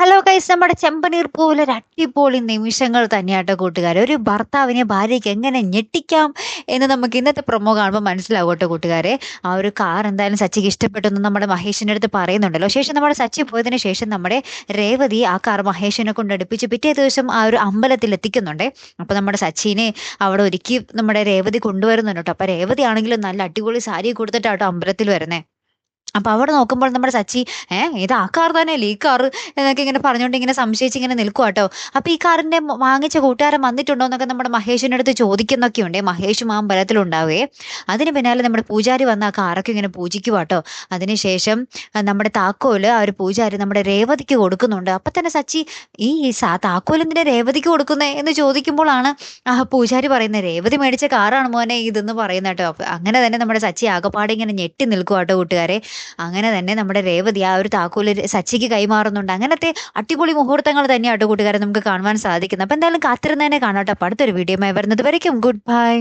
Hello guys, നമ്മുടെ ചെമ്പനീർ പൂവിലെ ഒരു അടിപൊളി നിമിഷങ്ങൾ തന്നെയാട്ടോ കൂട്ടുകാരെ. ഒരു ഭർത്താവിനെ ഭാര്യയ്ക്ക് എങ്ങനെ ഞെട്ടിക്കാം എന്ന് നമുക്ക് ഇന്നത്തെ പ്രൊമോ കാണുമ്പോൾ മനസ്സിലാവും കേട്ടോ കൂട്ടുകാരെ. ആ ഒരു കാർ എന്തായാലും സച്ചിക്ക് ഇഷ്ടപ്പെട്ടെന്ന് നമ്മുടെ മഹേഷിന്റെ അടുത്ത് പറയുന്നുണ്ടല്ലോ. ശേഷം നമ്മുടെ സച്ചി പോയതിനു ശേഷം നമ്മുടെ രേവതി ആ കാർ മഹേഷിനെ കൊണ്ട് അടുപ്പിച്ച് പിറ്റേ ദിവസം ആ ഒരു അമ്പലത്തിൽ എത്തിക്കുന്നുണ്ടേ. അപ്പൊ നമ്മുടെ സച്ചിനെ അവിടെ ഒരുക്കി നമ്മുടെ രേവതി കൊണ്ടുവരുന്നുണ്ട് കേട്ടോ. അപ്പൊ രേവതി ആണെങ്കിലും നല്ല അടിപൊളി സാരി കൊടുത്തിട്ടാട്ടോ അമ്പലത്തിൽ വരുന്നേ. അപ്പൊ അവിടെ നോക്കുമ്പോൾ നമ്മുടെ സച്ചി ഇത് ആ കാർ തന്നെയല്ലേ ഈ കാർ എന്നൊക്കെ ഇങ്ങനെ പറഞ്ഞുകൊണ്ട് ഇങ്ങനെ സംശയിച്ച് ഇങ്ങനെ നിൽക്കുക കേട്ടോ. അപ്പൊ ഈ കാറിന്റെ വാങ്ങിച്ച കൂട്ടുകാരൻ വന്നിട്ടുണ്ടോ എന്നൊക്കെ നമ്മുടെ മഹേഷിന്റെ അടുത്ത് ചോദിക്കുന്നൊക്കെ ഉണ്ട്. മഹേഷും ആ അമ്പലത്തിലുണ്ടാവേ. അതിന് പിന്നാലെ നമ്മുടെ പൂജാരി വന്ന് ആ കാറൊക്കെ ഇങ്ങനെ പൂജിക്കുക കേട്ടോ. അതിനുശേഷം നമ്മുടെ താക്കോല് ആ ഒരു പൂജാരി നമ്മുടെ രേവതിക്ക് കൊടുക്കുന്നുണ്ട്. അപ്പൊ തന്നെ സച്ചി ഈ താക്കോൽ എന്തിനാ രേവതിക്ക് കൊടുക്കുന്നേ എന്ന് ചോദിക്കുമ്പോഴാണ് ആ പൂജാരി പറയുന്നത്, രേവതി മേടിച്ച കാറാണ് മോനെ ഇതെന്ന് പറയുന്ന കേട്ടോ. അപ്പൊ അങ്ങനെ തന്നെ നമ്മുടെ സച്ചി ആകപ്പാടെ ഇങ്ങനെ ഞെട്ടി നിൽക്കുക കേട്ടോ കൂട്ടുകാരെ. അങ്ങനെ തന്നെ നമ്മുടെ രേവതി ആ ഒരു താക്കോല് സച്ചിക്ക് കൈമാറുന്നുണ്ട്. അങ്ങനത്തെ അടിപൊളി മുഹൂർത്തങ്ങൾ തന്നെയാട്ടോ കൂട്ടുകാരെ നമുക്ക് കാണുവാൻ സാധിക്കുന്നത്. അപ്പൊ എന്തായാലും കാത്തിരുന്നതിനെ കാണാട്ടോ. അപ്പൊ അടുത്തൊരു വീഡിയോയുമായി വരുന്നത് വരയ്ക്കും ഗുഡ് ബൈ.